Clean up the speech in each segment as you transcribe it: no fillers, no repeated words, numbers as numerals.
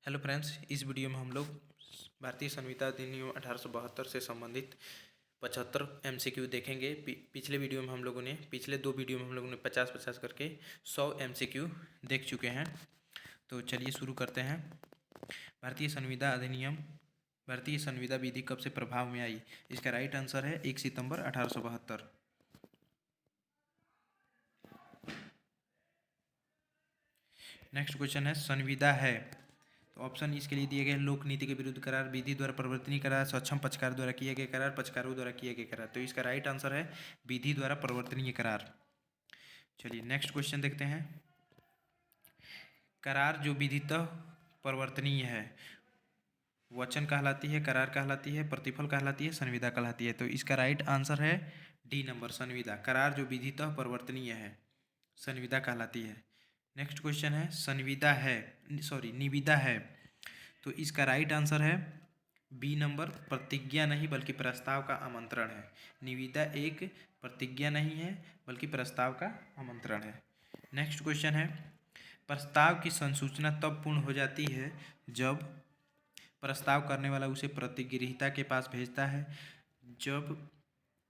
Hello friends, इस video में हम लोग भारतीय संविदा अधिनियम 1872 से संबंधित 75 एमसीक्यू देखेंगे। पिछले वीडियो में हम लोगों ने पिछले दो वीडियो में हम लोगों ने 50-50 करके 100 एमसीक्यू देख चुके हैं। तो चलिए शुरू करते हैं। भारतीय संविदा अधिनियम, भारतीय संविदा विधि कब से प्रभाव में आई? इसका राइट आंसर है 1 सितंबर 1872। नेक्स्ट क्वेश्चन है संविदा है, तो ऑप्शन इसके लिए दिए गए हैं लोक नीति के विरुद्ध करार, विधि द्वारा परिवर्तनीय करार, सक्षम पक्षकार द्वारा किए गए करार, पक्षकारों द्वारा किए गए करार। तो इसका राइट आंसर है विधि द्वारा परिवर्तनीय करार। चलिए नेक्स्ट क्वेश्चन देखते हैं। करार जो विधितः परिवर्तनीय है वचन कहलाती है, करार कहलाती है, प्रतिफल कहलाती है, संविदा कहलाती है। तो इसका राइट आंसर है डी नंबर, संविदा। करार जो विधितः परिवर्तनीय है संविदा कहलाती है। नेक्स्ट क्वेश्चन है संविदा है, निविदा है, तो इसका राइट आंसर है बी नंबर, प्रतिज्ञा नहीं बल्कि प्रस्ताव का आमंत्रण है। निविदा एक प्रतिज्ञा नहीं है बल्कि प्रस्ताव का आमंत्रण है। नेक्स्ट क्वेश्चन है प्रस्ताव की संसूचना तब पूर्ण हो जाती है जब प्रस्ताव करने वाला उसे प्रतिगृहीता के पास भेजता है, जब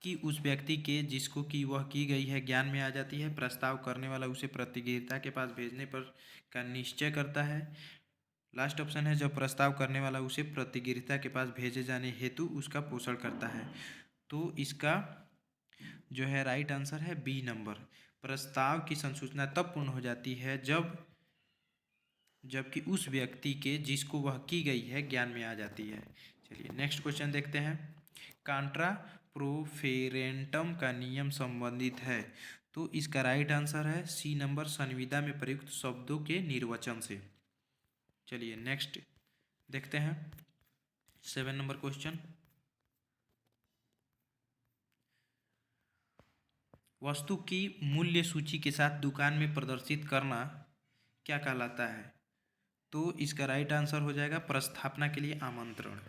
कि उस व्यक्ति के जिसको कि वह की गई है ज्ञान में आ जाती है। प्रस्ताव करने वाला उसे प्रतिगृहीता के पास भेजने पर का निश्चय करता है। लास्ट ऑप्शन है जब प्रस्ताव करने वाला उसे प्रतिगृहीता के पास भेजे जाने हेतु उसका पोषण करता है। तो इसका जो है राइट आंसर है बी नंबर, प्रस्ताव की संसूचना तब पूर्ण हो जाती है जबकि उस व्यक्ति के जिसको वह की गई है ज्ञान में आ जाती है। चलिए नेक्स्ट क्वेश्चन देखते हैं। कांट्रा प्रोफेरेंटम का नियम संबंधित है, तो इसका राइट आंसर है सी नंबर, संविदा में प्रयुक्त शब्दों के निर्वचन से। चलिए नेक्स्ट देखते हैं 7 नंबर क्वेश्चन। वस्तु की मूल्य सूची के साथ दुकान में प्रदर्शित करना क्या कहलाता है? तो इसका राइट आंसर हो जाएगा प्रस्थापना के लिए आमंत्रण।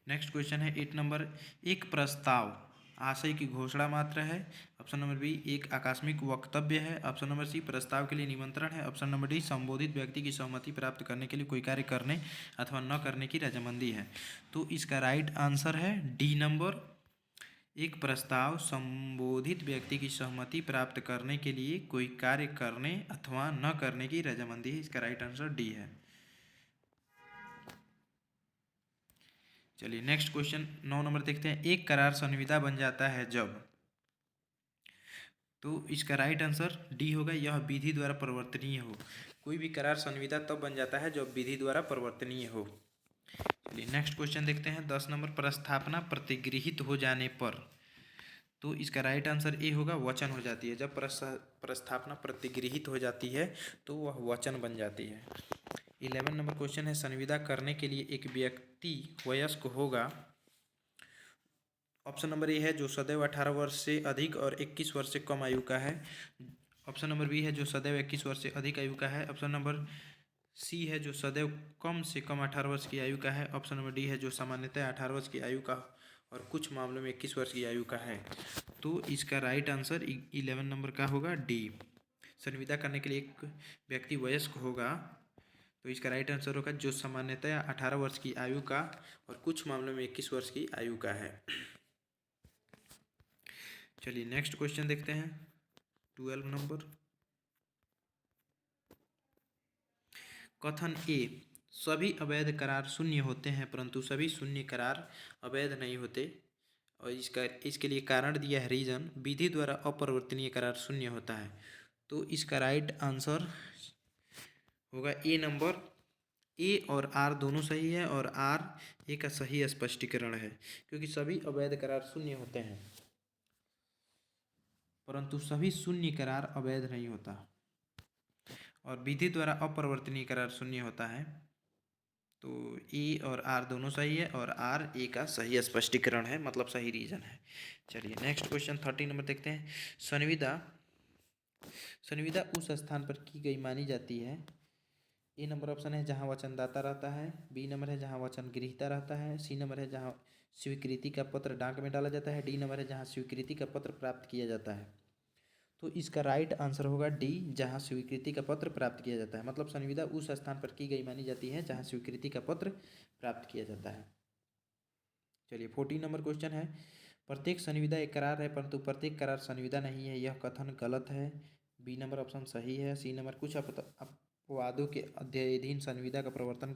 नेक्स्ट क्वेश्चन है 8 नंबर। एक प्रस्ताव आशय की घोषणा मात्र है। ऑप्शन नंबर बी एक आकस्मिक वक्तव्य है। ऑप्शन नंबर सी प्रस्ताव के लिए निमंत्रण है। ऑप्शन नंबर डी संबोधित व्यक्ति की सहमति प्राप्त करने के लिए कोई कार्य करने अथवा न करने की रजामंदी है। तो इसका राइट आंसर है डी नंबर, एक प्रस्ताव संबोधित व्यक्ति की सहमति प्राप्त करने के लिए कोई कार्य करने अथवा न करने की रजामंदी है। इसका राइट आंसर डी है। चलिए नेक्स्ट क्वेश्चन 9 नंबर देखते हैं। एक करार संविदा बन जाता है जब, तो इसका राइट आंसर डी होगा, यह विधि द्वारा परिवर्तनीय हो। कोई भी करार संविदा तब बन जाता है जब विधि द्वारा परिवर्तनीय हो। चलिए नेक्स्ट क्वेश्चन देखते हैं 10 नंबर। प्रस्थापना प्रतिगृहित हो जाने पर, तो इसका राइट आंसर ए होगा, वचन हो जाती है। जब प्रस्थापना प्रतिगृहित हो जाती है तो वह वचन बन जाती है। 11 नंबर क्वेश्चन है संविदा करने के लिए एक व्यक्ति वयस्क होगा। ऑप्शन नंबर ए है जो सदैव 18 वर्ष से अधिक और 21 वर्ष से कम आयु का है। ऑप्शन नंबर बी है जो सदैव 21 वर्ष से अधिक आयु का है। ऑप्शन नंबर सी है जो सदैव कम से कम 18 वर्ष की आयु का है। ऑप्शन नंबर डी है जो सामान्यतः 18 वर्ष की आयु का और कुछ मामलों में 21 वर्ष की आयु का है। तो इसका राइट आंसर 11 नंबर का होगा डी। संविदा करने के लिए एक व्यक्ति वयस्क होगा, तो इसका राइट आंसर होगा जो सामान्यतः 18 वर्ष की आयु का और कुछ मामलों में 21 वर्ष की आयु का है। चलिए नेक्स्ट क्वेश्चन देखते हैं 12 नंबर। कथन ए, सभी अवैध करार शून्य होते हैं परंतु सभी शून्य करार अवैध नहीं होते, और इसके लिए कारण दिया है रीजन, विधि द्वारा अपरिवर्तनीय करार शून्य होता है। तो इसका राइट आंसर होगा ए नंबर, ए और आर दोनों सही है और आर ए का सही स्पष्टीकरण है, क्योंकि सभी अवैध करार शून्य होते हैं परंतु सभी शून्य करार अवैध नहीं होता, और विधि द्वारा अपरिवर्तनीय करार शून्य होता है। तो ए और आर दोनों सही है और आर ए का सही स्पष्टीकरण है, मतलब सही रीजन है। चलिए नेक्स्ट क्वेश्चन 13 नंबर देखते हैं। संविदा संविदा उस स्थान पर की गई मानी जाती है। ए नंबर ऑप्शन है जहाँ वचनदाता रहता है। बी नंबर है जहाँ वचन गृहीता रहता है। सी नंबर है जहाँ स्वीकृति का पत्र डाक में डाला जाता है। डी नंबर है जहाँ स्वीकृति का पत्र प्राप्त किया जाता है। तो इसका राइट आंसर होगा डी, जहाँ स्वीकृति का पत्र प्राप्त किया जाता है। मतलब संविदा उस स्थान पर की गई मानी जाती है जहाँ स्वीकृति का पत्र प्राप्त किया जाता है। चलिए 14 नंबर क्वेश्चन है, प्रत्येक संविदा एक करार है परंतु प्रत्येक करार संविदा नहीं है, यह कथन गलत है। बी नंबर ऑप्शन सही है। सी नंबर कुछ अपवादों के अध्ययन संविदा का प्रवर्तन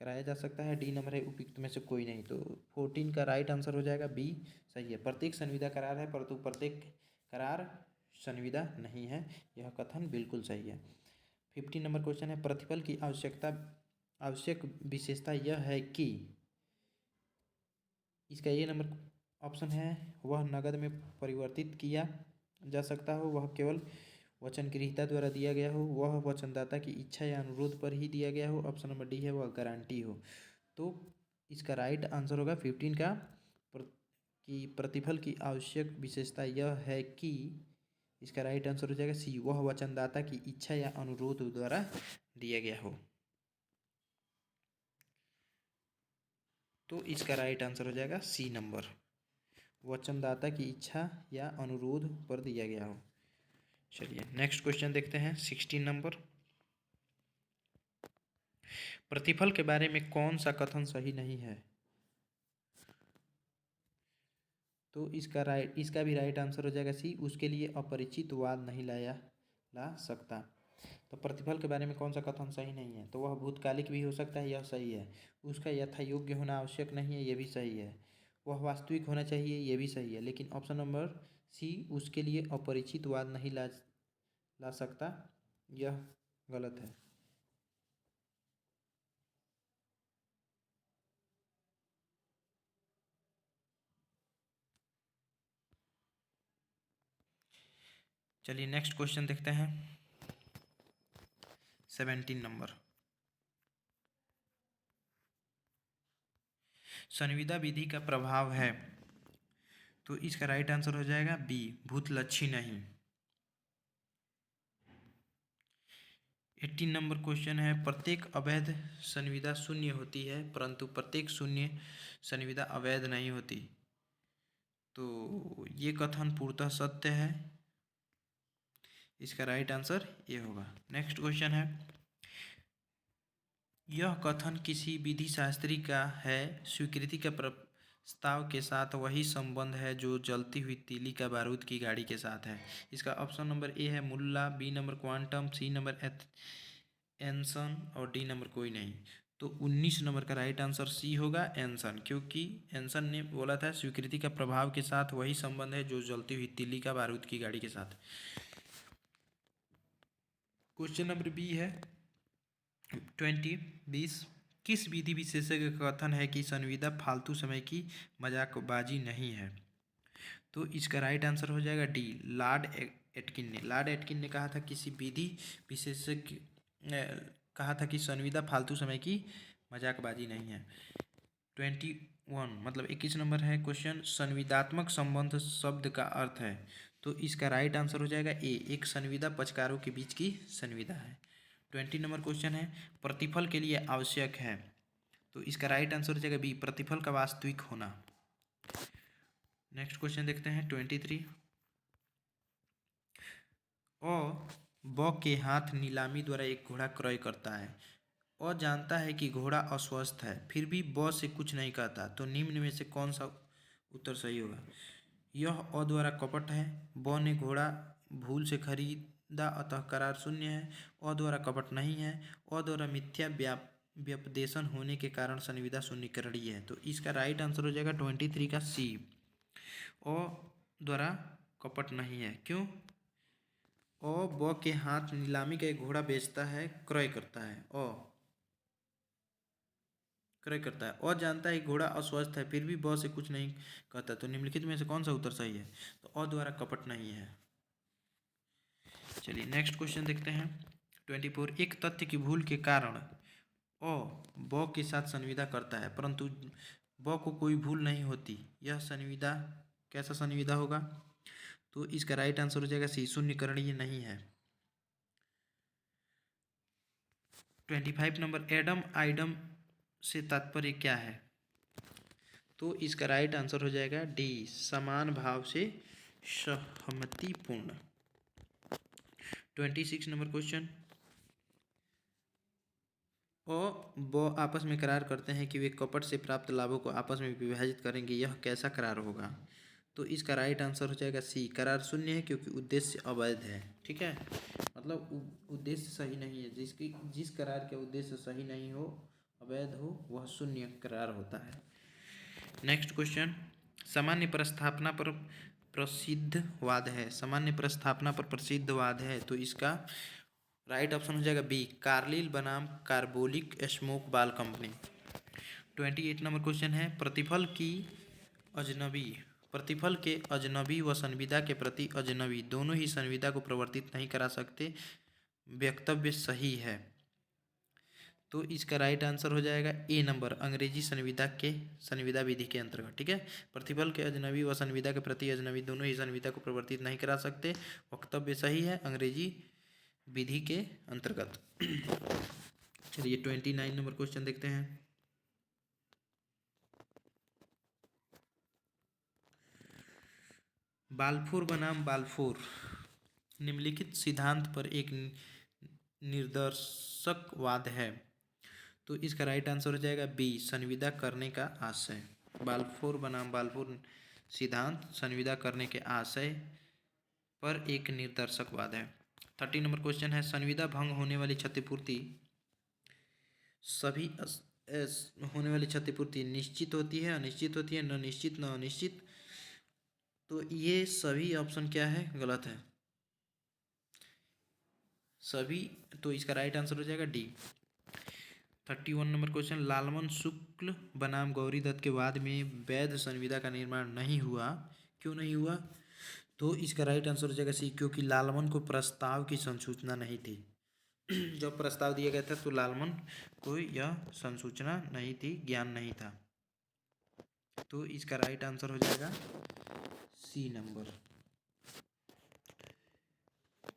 कराया जा सकता है। डी नंबर है उपयुक्त में से कोई नहीं। तो 14 का राइट आंसर हो जाएगा बी, सही है। प्रत्येक संविदा करार है परंतु प्रत्येक करार संविदा नहीं है, यह कथन बिल्कुल सही है। 15 नंबर क्वेश्चन है, प्रतिफल की आवश्यक विशेषता यह है कि, इसका ये नंबर ऑप्शन है, वह नकद में परिवर्तित किया जा सकता हो, वह केवल वचन गृहीता द्वारा दिया गया हो, वह वचनदाता की इच्छा या अनुरोध पर ही दिया गया हो। ऑप्शन नंबर डी है, वह गारंटी हो। तो इसका राइट आंसर होगा 15 का कि प्रतिफल की आवश्यक विशेषता यह है कि, इसका राइट आंसर हो जाएगा सी, वह वचनदाता की इच्छा या अनुरोध द्वारा दिया गया हो। तो इसका राइट आंसर हो जाएगा सी नंबर, वचनदाता की इच्छा या अनुरोध पर दिया गया हो। चलिए नेक्स्ट क्वेश्चन देखते हैं 16 नंबर, प्रतिफल के बारे में कौन सा कथन सही नहीं है। तो इसका भी राइट आंसर हो जाएगा सी, उसके लिए अपरिचित वाद नहीं ला सकता। तो प्रतिफल के बारे में कौन सा कथन सही नहीं है, तो वह भूतकालिक भी हो सकता है, यह सही है। उसका यथा योग्य होना आवश्यक नहीं है, यह भी सही है। वह वास्तविक होना चाहिए, यह भी सही है। लेकिन ऑप्शन नंबर सी, उसके लिए अपरिचित वाद नहीं ला सकता, यह गलत है। चलिए नेक्स्ट क्वेश्चन देखते हैं 17 नंबर, संविदा विधि का प्रभाव है। तो इसका राइट आंसर हो जाएगा बी, भूतलक्षी नहीं। 18 नंबर क्वेश्चन है, प्रत्येक अवैध संविदा शून्य होती है परंतु प्रत्येक शून्य संविदा अवैध नहीं होती। तो ये कथन पूर्णतः सत्य है, इसका राइट आंसर ये होगा। नेक्स्ट क्वेश्चन है, यह कथन किसी विधि शास्त्री का है, स्वीकृति का प्रस्ताव के साथ वही संबंध है जो जलती हुई तीली का बारूद की गाड़ी के साथ है। इसका ऑप्शन नंबर ए है Mulla, B number quantum, C number Anson और डी नंबर कोई नहीं। तो 19 नंबर का राइट आंसर सी होगा, एंसन, क्योंकि एंसन ने बोला था स्वीकृति का प्रभाव के साथ वही संबंध है जो जलती हुई तीली का बारूद की गाड़ी के साथ। क्वेश्चन नंबर बी है 20 किस विधि विशेषज्ञ का कथन है कि संविदा फालतू समय की मजाकबाजी नहीं है। तो इसका राइट आंसर हो जाएगा डी, लॉर्ड एटकिन ने कहा था किसी विधि विशेषज्ञ कहा था कि संविदा फालतू समय की मजाकबाजी नहीं है। 21 मतलब 21 नंबर है क्वेश्चन, संविदात्मक संबंध शब्द का अर्थ है। तो इसका राइट आंसर हो जाएगा ए, एक संविदा पक्षकारों के बीच की संविदा है। 20 नंबर क्वेश्चन है, प्रतिफल के लिए आवश्यक है। तो इसका राइट आंसर हो जाएगा बी, प्रतिफल का वास्तविक होना। नेक्स्ट क्वेश्चन देखते हैं 23, ब के हाथ नीलामी द्वारा एक घोड़ा क्रय करता है। जानता है कि घोड़ा अस्वस्थ है, फिर भी ब से कुछ नहीं कहता। तो निम्न में से कौन सा उत्तर सही होगा। यह अ द्वारा कपट है, ब ने घोड़ा भूल से खरीदा अतः करार शून्य है, अ द्वारा कपट नहीं है, अ द्वारा मिथ्या व्यपदेशन होने के कारण संविदा शून्यकरणीय है। तो इसका राइट आंसर हो जाएगा 23 का सी, अ द्वारा कपट नहीं है। क्यों, ब के हाथ नीलामी का एक घोड़ा बेचता है, क्रय करता है, क्रय करता है। जानता है घोड़ा अस्वस्थ है, फिर भी ब से कुछ नहीं कहता। तो निम्नलिखित में से कौन सा उत्तर सही है। तो अ द्वारा कपट नहीं है। चलिए नेक्स्ट क्वेश्चन देखते हैं 24, एक तथ्य की भूल के कारण ब के साथ संविदा करता है परंतु ब को कोई भूल नहीं होती, यह संविदा कैसा संविदा होगा। तो इसका राइट आंसर हो जाएगा सी, शून्यकरणीय नहीं है। 25 नंबर, एडम आइडम से तात्पर्य क्या है। तो इसका राइट आंसर हो जाएगा डी, समान भाव से सहमतिपूर्ण। 26 नंबर क्वेश्चन, वो आपस में करार करते हैं कि वे कपट से प्राप्त लाभों को आपस में विभाजित करेंगे, यह कैसा करार होगा? तो इसका राइट आंसर हो जाएगा सी, करार शून्य है क्योंकि उद्देश्य अवैध है। ठीक है, मतलब उद्देश्य सही नहीं है, जिस करार के उद्देश्य सही नहीं हो, अवैध हो, वह शून्य करार होता है। नेक्स्ट क्वेश्चन, सामान्य प्रस्थापना पर प्रसिद्धवाद है, सामान्य प्रस्थापना पर प्रसिद्धवाद है, तो इसका राइट ऑप्शन हो जाएगा बी, कार्लिल बनाम कार्बोलिक स्मोक बाल कंपनी। 28 नंबर क्वेश्चन है, प्रतिफल के अजनबी व संविदा के प्रति अजनबी दोनों ही संविदा को प्रवर्तित नहीं करा सकते, वक्तव्य सही है। तो इसका राइट आंसर हो जाएगा ए नंबर, अंग्रेजी संविदा विधि के अंतर्गत। ठीक है, प्रतिफल के अजनबी व संविदा के प्रति अजनबी दोनों ही संविदा को प्रवर्तित नहीं करा सकते, वक्तव्य सही है, अंग्रेजी विधि के अंतर्गत। चलिए 29 नंबर क्वेश्चन देखते हैं। बाल्फोर बनाम बाल्फोर निम्नलिखित सिद्धांत पर एक निर्दर्शकवाद है, तो इसका राइट आंसर हो जाएगा बी, संविदा करने का आशय। बाल्फोर बनाम बाल्फोर सिद्धांत संविदा करने के आशय पर एक निर्दर्शकवाद है। 30 नंबर क्वेश्चन है, संविदा भंग होने वाली क्षतिपूर्ति होने वाली क्षतिपूर्ति निश्चित होती है, अनिश्चित होती है, न निश्चित न अनिश्चित, तो ये सभी ऑप्शन क्या है, गलत है सभी, तो इसका राइट आंसर हो जाएगा डी। 31 नंबर क्वेश्चन, लालमन शुक्ल बनाम गौरीदत्त के वाद में वैध संविदा का निर्माण नहीं हुआ, क्यों नहीं हुआ? तो इसका राइट आंसर हो जाएगा सी, क्योंकि लालमन को प्रस्ताव की संसूचना नहीं थी। जब प्रस्ताव दिया गया था तो लालमन को यह संसूचना नहीं थी, ज्ञान नहीं था, तो इसका राइट आंसर हो जाएगा सी नंबर।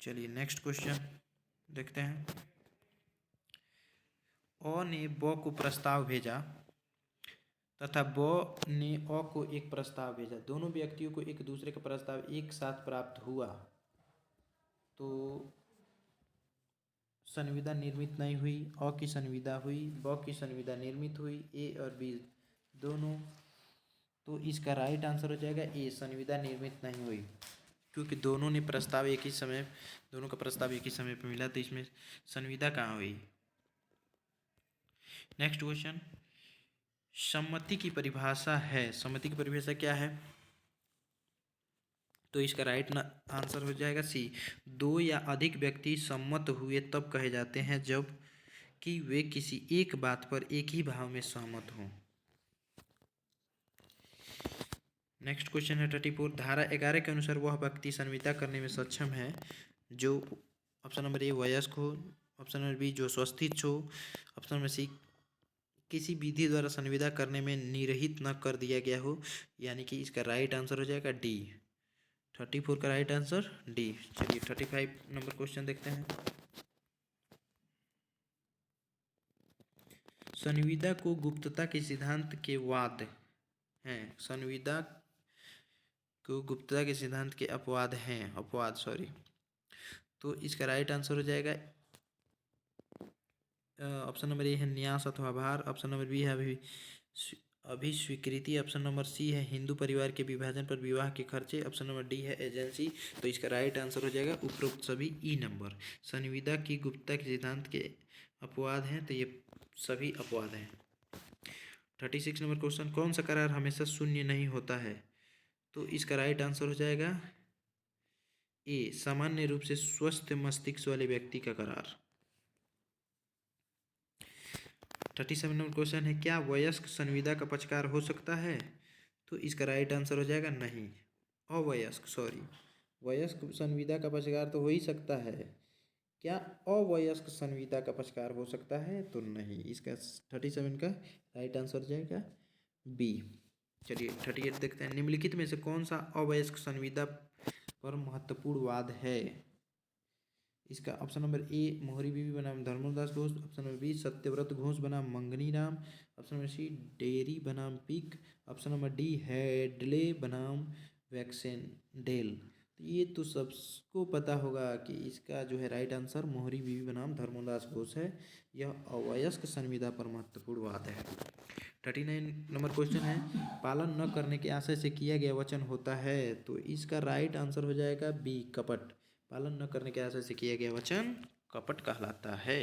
चलिए नेक्स्ट क्वेश्चन देखते हैं। अ ने ब को प्रस्ताव भेजा तथा ब ने अ को एक प्रस्ताव भेजा, दोनों व्यक्तियों को एक दूसरे का प्रस्ताव एक साथ प्राप्त हुआ, तो संविदा निर्मित नहीं हुई, अ की संविदा हुई, ब की संविदा निर्मित हुई, ए और बी दोनों, तो इसका राइट आंसर हो जाएगा ए, संविदा निर्मित नहीं हुई, क्योंकि दोनों का प्रस्ताव एक ही समय पर मिला, तो इसमें संविदा कहाँ हुई। नेक्स्ट क्वेश्चन, सम्मति की परिभाषा है, सम्मति की परिभाषा क्या है? तो इसका राइट आंसर हो जाएगा सी, दो या अधिक व्यक्ति सम्मत हुए तब कहे जाते हैं जब कि वे किसी एक बात पर एक ही भाव में सहमत हों। नेक्स्ट क्वेश्चन है 34, धारा 11 के अनुसार वह व्यक्ति संविदा करने में सक्षम है जो, ऑप्शन नंबर ए वयस्क हो, ऑप्शन नंबर बी जो स्वस्थित हो, ऑप्शन नंबर सी किसी विधि द्वारा संविदा करने में निरहित न कर दिया गया हो, यानी कि इसका राइट आंसर हो जाएगा डी। 34 का राइट आंसर डी। चलिए 35 नंबर क्वेश्चन देखते हैं। संविदा को गुप्तता के सिद्धांत के वाद हैं, संविदा को गुप्तता के सिद्धांत के अपवाद सॉरी, तो इसका राइट आंसर हो जाएगा ऑप्शन नंबर ए है न्यास अथवा भार, ऑप्शन नंबर बी है अभिस्वीकृति, ऑप्शन नंबर सी है हिंदू परिवार के विभाजन पर विवाह के खर्चे, ऑप्शन नंबर डी है एजेंसी, तो इसका राइट आंसर हो जाएगा उपरोक्त सभी ई नंबर। संविदा की गुप्तता के सिद्धांत के अपवाद हैं, तो ये सभी अपवाद हैं। 36 नंबर क्वेश्चन, कौन सा करार हमेशा शून्य नहीं होता है? तो इसका राइट आंसर हो जाएगा ए, सामान्य रूप से स्वस्थ मस्तिष्क वाले व्यक्ति का करार। 37 नंबर क्वेश्चन है, क्या वयस्क संविदा का पक्षकार हो सकता है? तो इसका राइट आंसर हो जाएगा नहीं, वयस्क संविदा का पक्षकार तो हो ही सकता है, क्या अवयस्क संविदा का पक्षकार हो सकता है? तो नहीं, इसका 37 का राइट आंसर हो जाएगा बी। चलिए 38 देखते हैं, निम्नलिखित में से कौन सा अवयस्क संविदा पर महत्वपूर्ण वाद है? इसका ऑप्शन नंबर ए मोहरी बीबी बनाम Dharmodas Ghose, option number B Satyabrata Ghose बनाम Mugneeram, option number C Derry बनाम Peek, option number D Hadley बनाम वैक्सेंडेल, तो ये तो सबको पता होगा कि इसका जो है राइट आंसर मोहरी बीवी बनाम धर्मदास घोष है। यह अवयस्क संविदा पर महत्वपूर्ण बात है। 39 नंबर क्वेश्चन है, पालन न करने के आशय से किया गया वचन होता है। तो इसका राइट आंसर हो जाएगा बी, कपट। पालन न करने के आशय से किया गया वचन कपट कहलाता है।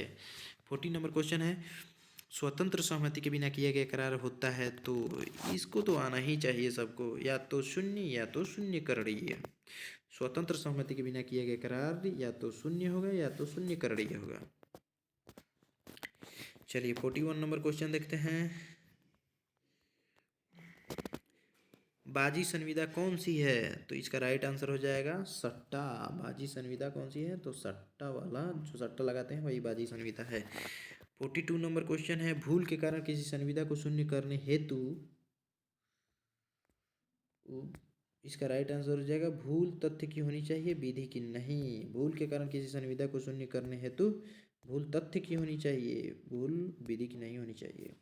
40 नंबर क्वेश्चन है, स्वतंत्र सहमति के बिना किया गया करार होता है। तो इसको तो आना ही चाहिए सबको, या तो शून्य या तो शून्य करणीय। स्वतंत्र सहमति के बिना किया गया करार या तो शून्य होगा या तो शून्य करणीय होगा। चलिए 41 नंबर क्वेश्चन देखते हैं। बाजी संविदा कौन सी है? तो इसका राइट आंसर हो जाएगा सट्टा। बाजी संविदा कौन सी है? तो सट्टा वाला, जो सट्टा लगाते हैं वही बाजी संविदा है। 42 नंबर क्वेश्चन है, भूल के कारण किसी संविदा को शून्य करने हेतु, इसका राइट आंसर हो जाएगा भूल तथ्य की होनी चाहिए, विधि की नहीं। भूल के कारण किसी संविदा को शून्य करने हेतु भूल तथ्य की होनी चाहिए, भूल विधि की नहीं होनी चाहिए।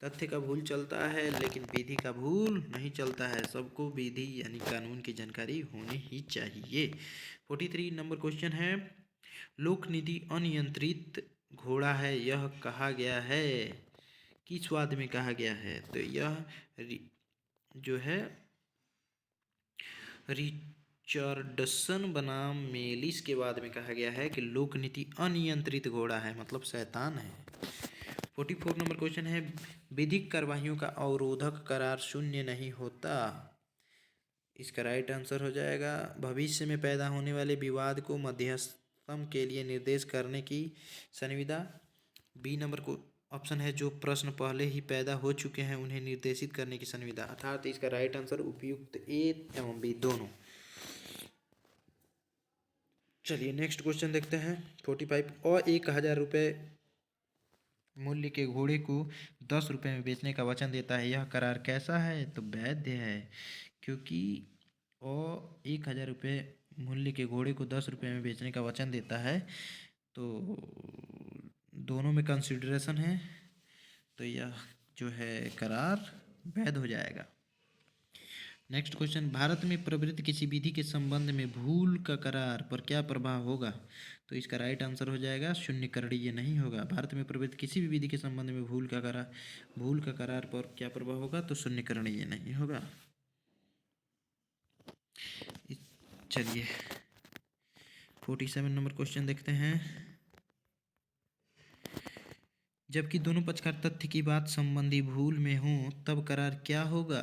तथ्य का भूल चलता है लेकिन विधि का भूल नहीं चलता है। सबको विधि यानी कानून की जानकारी होनी ही चाहिए। 43 नंबर क्वेश्चन है, लोक नीति अनियंत्रित घोड़ा है, यह कहा गया है, किस वाद में कहा गया है? तो यह जो है रिचर्डसन बनाम मेलिस के बाद में कहा गया है कि लोक नीति अनियंत्रित घोड़ा है, मतलब शैतान है। 44 नंबर क्वेश्चन है, विधिक कार्यवाहियों का अवरोधक करार शून्य नहीं होता। इसका राइट आंसर हो जाएगा भविष्य में पैदा होने वाले विवाद को मध्यस्थम के लिए निर्देश करने की संविदा। बी नंबर को ऑप्शन है, जो प्रश्न पहले ही पैदा हो चुके हैं उन्हें निर्देशित करने की संविदा। अर्थात इसका राइट आंसर उपयुक्त ए एवं बी दोनों। चलिए नेक्स्ट क्वेश्चन देखते हैं। 45, और 1000 रुपये मूल्य के घोड़े को 10 रुपये में बेचने का वचन देता है, यह करार कैसा है? तो वैध है, क्योंकि और 1000 रुपये मूल्य के घोड़े को 10 रुपये में बेचने का वचन देता है, तो दोनों में कंसिडरेशन है, तो यह जो है करार वैध हो जाएगा। नेक्स्ट क्वेश्चन, भारत में प्रवृत्त किसी विधि के संबंध में भूल का करार पर क्या प्रभाव होगा? तो इसका राइट आंसर हो जाएगा शून्य करणीय नहीं होगा। भारत में प्रवृत्त किसी भी विधि के संबंध में भूल का करार पर क्या प्रभाव होगा? तो शून्य करणीय नहीं होगा। चलिए 47 नंबर क्वेश्चन देखते हैं। जबकि दोनों पक्षकार तथ्य की बात संबंधी भूल में हों तब करार क्या होगा?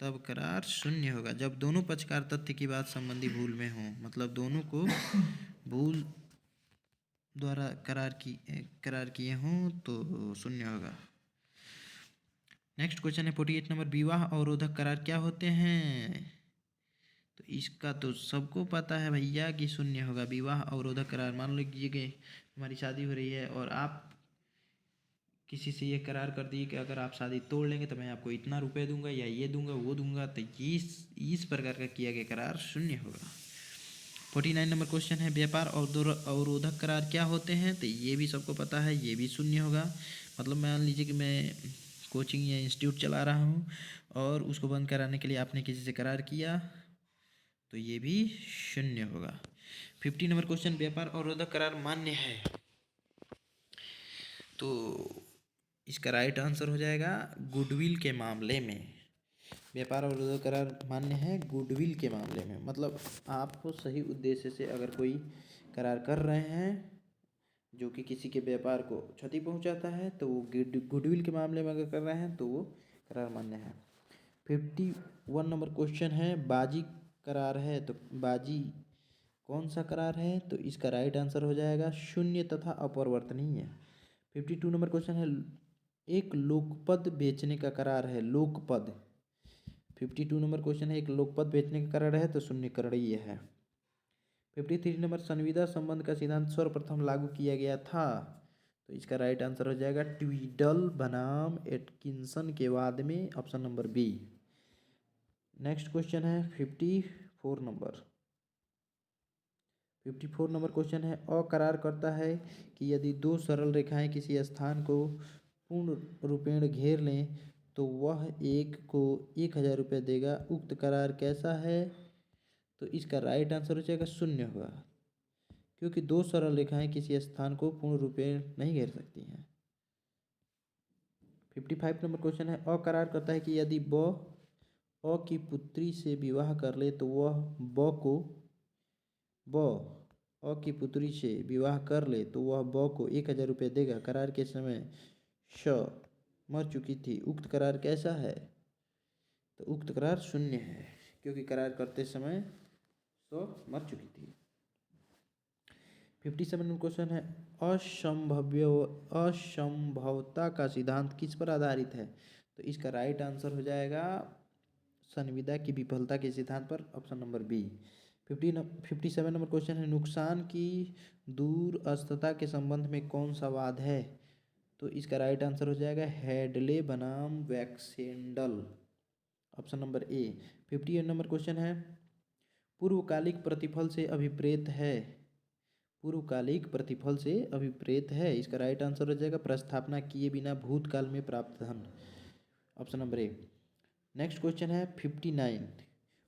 तब करार शून्य होगा। जब दोनों पक्षकार तथ्य की बात संबंधी भूल में हों, मतलब दोनों को भूल द्वारा करार किए हों तो शून्य होगा। नेक्स्ट क्वेश्चन है 48 नंबर, विवाह अवरोधक करार क्या होते हैं? तो इसका तो सबको पता है भैया कि शून्य होगा। विवाह अवरोधक करार, मान लीजिए कि हमारी शादी हो रही है और आप किसी से ये करार कर दिए कि अगर आप शादी तोड़ लेंगे तो मैं आपको इतना रुपए दूंगा या ये दूंगा वो दूंगा, तो इस प्रकार का किया गया करार शून्य होगा। 49 नंबर क्वेश्चन है, व्यापार अवरोधक करार क्या होते हैं? तो ये भी सबको पता है, ये भी शून्य होगा। मतलब मान लीजिए कि मैं कोचिंग या इंस्टीट्यूट चला रहा हूँ और उसको बंद कराने के लिए आपने किसी से करार किया, तो ये भी शून्य होगा। 50 नंबर क्वेश्चन, व्यापार अवरोधक करार मान्य है, तो इसका राइट आंसर हो जाएगा गुडविल के मामले में। व्यापार अवरोधक करार मान्य है गुडविल के मामले में, मतलब आपको सही उद्देश्य से अगर कोई करार कर रहे हैं जो कि किसी के व्यापार को क्षति पहुंचाता है, तो वो गुडविल के मामले में अगर कर रहे हैं तो वो करार मान्य है। 51 नंबर क्वेश्चन है, बाजी करार है, तो बाजी कौन सा करार है? तो इसका राइट आंसर हो जाएगा शून्य तथा अपरिवर्तनीय। 52 नंबर क्वेश्चन है, एक लोकपद बेचने का करार है, लोकपद। 52 नंबर क्वेश्चन है, एक लोकपद बेचने का करार है, तो शून्य करणीय है। 53 नंबर, संविदा संबंध का सिद्धांत सर्वप्रथम लागू किया गया था, तो इसका राइट आंसर हो जाएगा ट्वीडल बनाम एटकिंसन के वाद में, option number B. Next question है 54 नंबर। 54 नंबर क्वेश्चन है, अकरार करता है कि यदि दो सरल रेखाएं किसी स्थान को पूर्ण रूपेण घेर लें तो वह एक को 1,000 रुपये देगा। उक्त करार कैसा है? तो इसका राइट आंसर हो जाएगा शून्य होगा, क्योंकि दो सरल रेखाएं किसी स्थान को पूर्ण रूप में नहीं घेर सकती हैं। 55 नंबर क्वेश्चन है, अ करार करता है कि यदि ब अ की पुत्री से विवाह कर ले तो वह ब अ की पुत्री से विवाह कर ले तो वह ब को 1,000 रुपये देगा। करार के समय श मर चुकी थी। उक्त करार कैसा है? तो उक्त करार शून्य है, क्योंकि करार करते समय श मर चुकी थी। 57 नंबर क्वेश्चन है, असंभवता का सिद्धांत किस पर आधारित है? तो इसका राइट आंसर हो जाएगा संविदा की विफलता के सिद्धांत पर, option number B. 57 number question है, नुकसान की दूरस्थता के संबंध में कौन सा वाद है? तो इसका राइट आंसर हो जाएगा हेडले बनाम Baxendale, option number A. 58 number question है, पूर्वकालिक प्रतिफल से अभिप्रेत है। पूर्वकालिक प्रतिफल से अभिप्रेत है, इसका राइट आंसर हो जाएगा प्रस्थापना किए बिना भूतकाल में प्राप्त धन, ऑप्शन नंबर ए। नेक्स्ट क्वेश्चन है 59,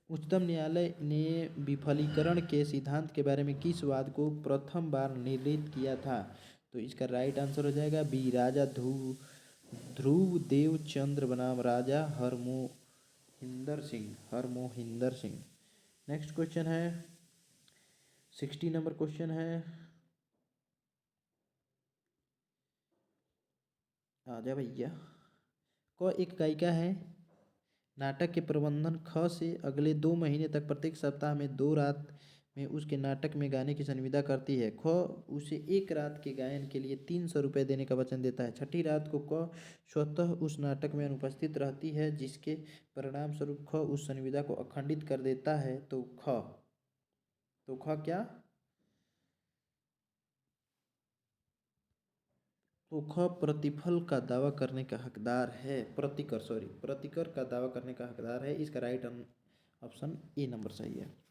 उच्चतम न्यायालय ने विफलीकरण के सिद्धांत के बारे में किस वाद को प्रथम बार निर्णीत किया था? तो इसका राइट आंसर हो जाएगा बी, राजा ध्रुव देव चंद्र बनाम राजा हरमोहिंदर सिंह। नेक्स्ट क्वेश्चन है 60 नंबर क्वेश्चन है, आजा भैया। क एक गायिका है। नाटक के प्रबंधन ख से अगले 2 महीने तक प्रत्येक सप्ताह में 2 रात में उसके नाटक में गाने की संविदा करती है। ख उसे 1 रात के गायन के लिए 300 रुपये देने का वचन देता है। छठी रात को क स्वतः उस नाटक में अनुपस्थित रहती है, जिसके परिणाम स्वरूप ख उस संविदा को अखंडित कर देता है। तो ख क्या? तो ख प्रतिफल का दावा करने का हकदार है। प्रतिकर का दावा करने का हकदार है। इसका राइट ऑप्शन ए नंबर सही है।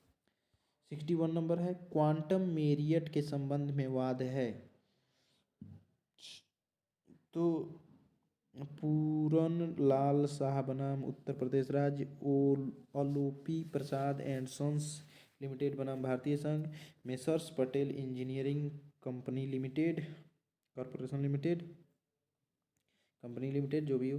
61 नंबर है, क्वांटम मेरियट के संबंध में वाद है। तो पूरन लाल शाह बनाम उत्तर प्रदेश राज्य ओलोपी प्रसाद एंड सन्स लिमिटेड बनाम भारतीय संघ, messrs Patel engineering company limited company limited जो भी हो,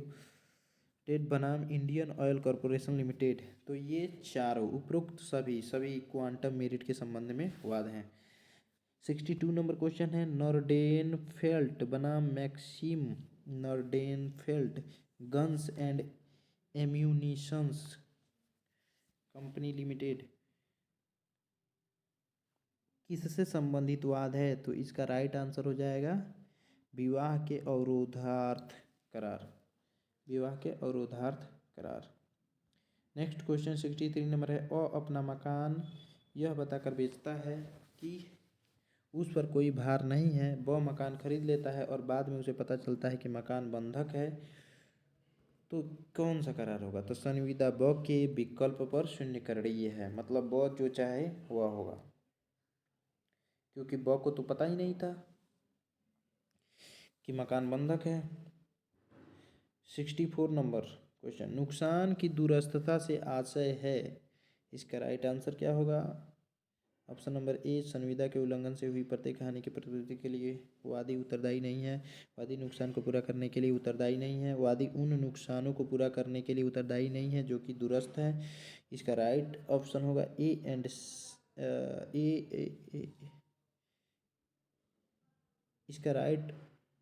टेड बनाम इंडियन ऑयल कॉरपोरेशन लिमिटेड। तो ये चारों उपरोक्त सभी क्वांटम मेरिट के संबंध में वाद हैं। 62 नंबर क्वेश्चन है, नॉर्डेनफेल्ट बनाम Maxim Nordenfelt guns and ammunitions company limited किससे संबंधित वाद है? तो इसका राइट आंसर हो जाएगा विवाह के अवरोधार्थ करार। नेक्स्ट क्वेश्चन 63 नंबर है, अपना मकान यह बताकर बेचता है कि उस पर कोई भार नहीं है। ब मकान खरीद लेता है और बाद में उसे पता चलता है कि मकान बंधक है। तो कौन सा करार होगा? तो संविदा ब के विकल्प पर शून्यकरणीय है, मतलब ब जो चाहे वह होगा, क्योंकि ब को तो पता ही नहीं था कि मकान बंधक है। 64 नंबर क्वेश्चन, नुकसान की दूरस्थता से आशय है। इसका राइट आंसर क्या होगा? ऑप्शन नंबर ए, संविदा के उल्लंघन से हुई प्रत्येक हानि की प्रतिपूर्ति के लिए वादी उत्तरदायी नहीं है। वादी नुकसान को पूरा करने के लिए उत्तरदायी नहीं है। वादी उन नुकसानों को पूरा करने के लिए उत्तरदायी नहीं है जो कि दूरस्थ है। इसका राइट ऑप्शन होगा इसका राइट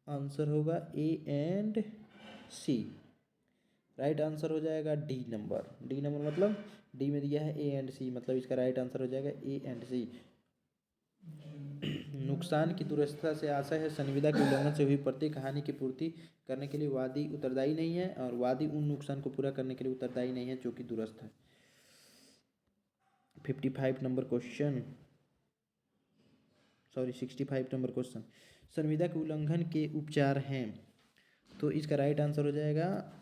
आंसर होगा A and C. Right answer हो जाएगा डी नंबर मतलब डी में दिया है ए एंड सी, मतलब इसका राइट आंसर हो जाएगा ए एंड सी। नुकसान की दूरस्थता से आशय है, संविदा के उल्लंघन से हुई प्रत्येक हानि की पूर्ति करने के लिए वादी उत्तरदायी नहीं है, और वादी उन नुकसान को पूरा करने के लिए उत्तरदायी नहीं है जो कि दूरस्थ है। 65 नंबर क्वेश्चन 65 नंबर क्वेश्चन, संविदा के उल्लंघन के उपचार हैं। तो इसका राइट आंसर हो जाएगा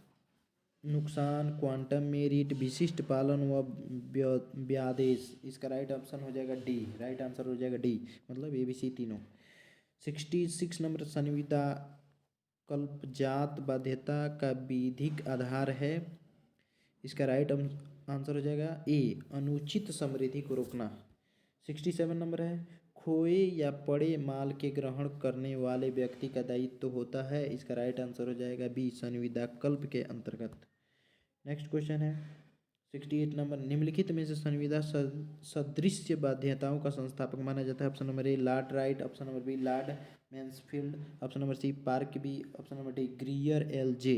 नुकसान, क्वांटम मेरिट, विशिष्ट पालन व व्यादेश। इसका राइट ऑप्शन हो जाएगा डी, राइट आंसर हो जाएगा डी, मतलब ए बी सी तीनों। 66 नंबर, संविदा कल्पजात बाध्यता का विधिक आधार है। इसका राइट आंसर हो जाएगा ए, अनुचित समृद्धि को रोकना। 67 नंबर है, खोए या पड़े माल के ग्रहण करने वाले व्यक्ति का दायित्व होता है। इसका राइट आंसर हो जाएगा बी, संविदा कल्प के अंतर्गत। नेक्स्ट क्वेश्चन है 68 नंबर, निम्नलिखित में से संविदा सदृश्य बाध्यताओं का संस्थापक माना जाता है। Option number A Lord Wright, option number B Lord Mansfield, option number C Park B, option number D Greer L J.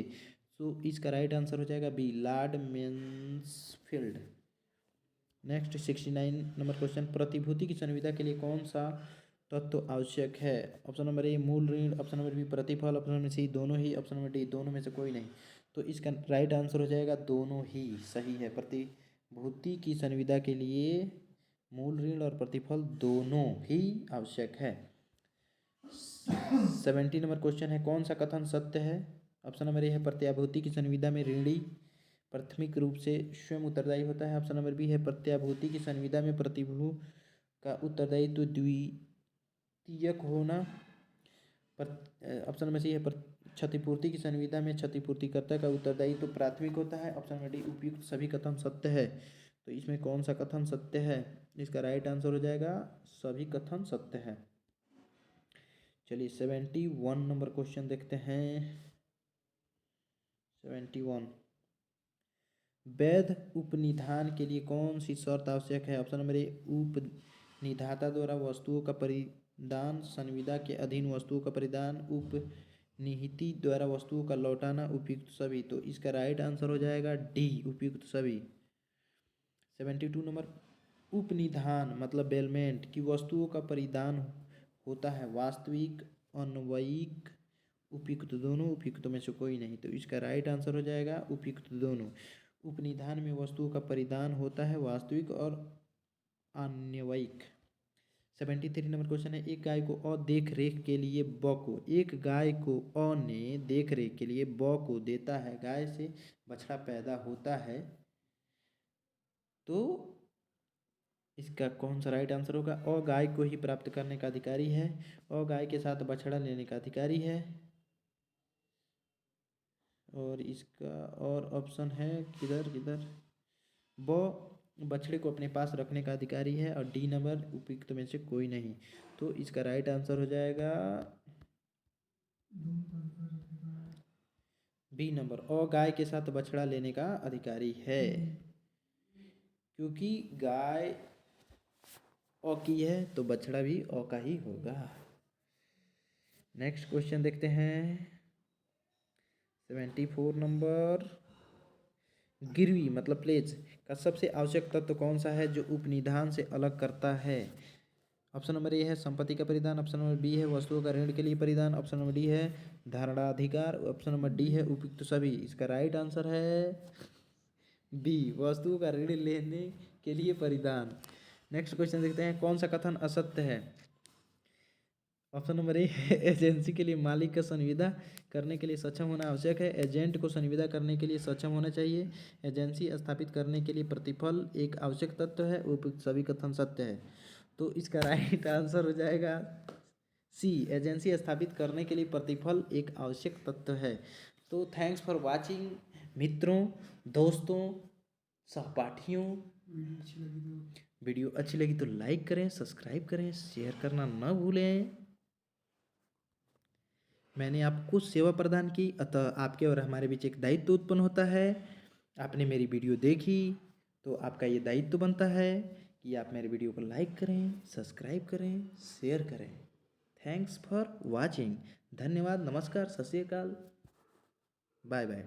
तो इसका राइट आंसर हो जाएगा B, Lord Mansfield. Next 69 number question, प्रतिभूति की संविदा के लिए कौन सा तत्व आवश्यक है। ऑप्शन नंबर ए मूल ऋण, ऑप्शन नंबर बी प्रतिफल, ऑप्शन नंबर सी दोनों ही, ऑप्शन नंबर डी दोनों में से कोई नहीं। तो इसका राइट आंसर हो जाएगा दोनों ही सही है। प्रतिभूति की संविदा के लिए मूल ऋण और प्रतिफल दोनों ही आवश्यक है। 70 नंबर क्वेश्चन है, कौन सा कथन सत्य है। ऑप्शन नंबर ए है प्रत्याभूति की संविदा में ऋणी प्राथमिक रूप से स्वयं उत्तरदायी होता है। ऑप्शन नंबर बी है प्रत्याभूति की संविदा में प्रतिभू का उत्तरदायित्व द्वितीयक होना। ऑप्शन नंबर सी है क्षतिपूर्ति की संविदा में क्षतिपूर्तिकर्ता का उत्तरदायित्व प्राथमिक होता है। ऑप्शन नंबर डी उपयुक्त सभी कथन सत्य है। तो इसमें कौन सा कथन सत्य है। इसका राइट आंसर हो जाएगा सभी कथन सत्य है। चलिए 71 नंबर क्वेश्चन देखते हैं। 71, वैध उपनिधान के लिए कौन सी शर्त आवश्यक है। ऑप्शन नंबर ए उपनिधाता द्वारा वस्तुओं का परिदान, संविदा के अधीन वस्तुओं का परिदान, उपनिहिती द्वारा वस्तुओं का लौटाना, उपयुक्त सभी। तो इसका राइट आंसर हो जाएगा डी, उपयुक्त सभी। 72 नंबर, उपनिधान मतलब बेलमेंट की वस्तुओं का परिधान होता है वास्तविक, अन्वयिक, उपयुक्त दोनों, उपयुक्त में से कोई नहीं। तो इसका राइट आंसर हो जाएगा उपयुक्त दोनों। उपनिधान में वस्तुओं का परिधान होता है वास्तविक और अन्वयिक। 73 नंबर क्वेश्चन है, एक गाय को अ देख रेख के लिए ब को, एक गाय को अ ने देख रेख के लिए ब को देता है, गाय से बछड़ा पैदा होता है, तो इसका कौन सा राइट आंसर होगा। अ गाय को ही प्राप्त करने का अधिकारी है, अ गाय के साथ बछड़ा लेने का अधिकारी है, और इसका और ऑप्शन है किधर किधर, ब बछड़े को अपने पास रखने का अधिकारी है, और डी नंबर उपयुक्त में से कोई नहीं। तो इसका राइट आंसर हो जाएगा बी नंबर, अ गाय के साथ बछड़ा लेने का अधिकारी है, क्योंकि गाय अ की है तो बछड़ा भी अ का ही होगा। नेक्स्ट क्वेश्चन देखते हैं 74 नंबर, गिरवी मतलब प्लेज का सबसे आवश्यक तत्व कौन सा है जो उपनिधान से अलग करता है। ऑप्शन नंबर ए है संपत्ति का परिधान, ऑप्शन नंबर बी है वस्तुओं का ऋण के लिए परिधान, ऑप्शन नंबर डी है धारणाधिकार, ऑप्शन नंबर डी है उपयुक्त सभी। इसका राइट आंसर है बी, वस्तुओं का ऋण लेने के लिए परिधान। नेक्स्ट क्वेश्चन देखते हैं, कौन सा कथन असत्य है। ऑप्शन नंबर ए है एजेंसी के लिए मालिक का संविदा करने के लिए सक्षम होना आवश्यक है, एजेंट को संविदा करने के लिए सक्षम होना चाहिए, एजेंसी स्थापित करने के लिए प्रतिफल एक आवश्यक तत्व है, उपयुक्त सभी कथन सत्य है। तो इसका राइट आंसर हो जाएगा सी, एजेंसी स्थापित करने के लिए प्रतिफल एक आवश्यक तत्व है। तो थैंक्स फॉर वाचिंग मित्रों, दोस्तों, सहपाठियों। वीडियो अच्छी लगी तो लाइक करें, सब्सक्राइब करें, शेयर करना न भूलें। मैंने आपको सेवा प्रदान की, अतः आपके और हमारे बीच एक दायित्व उत्पन्न होता है। आपने मेरी वीडियो देखी तो आपका ये दायित्व बनता है कि आप मेरे वीडियो को लाइक करें, सब्सक्राइब करें, शेयर करें। Thanks for watching. धन्यवाद, नमस्कार, सत श्री अकाल, बाय बाय।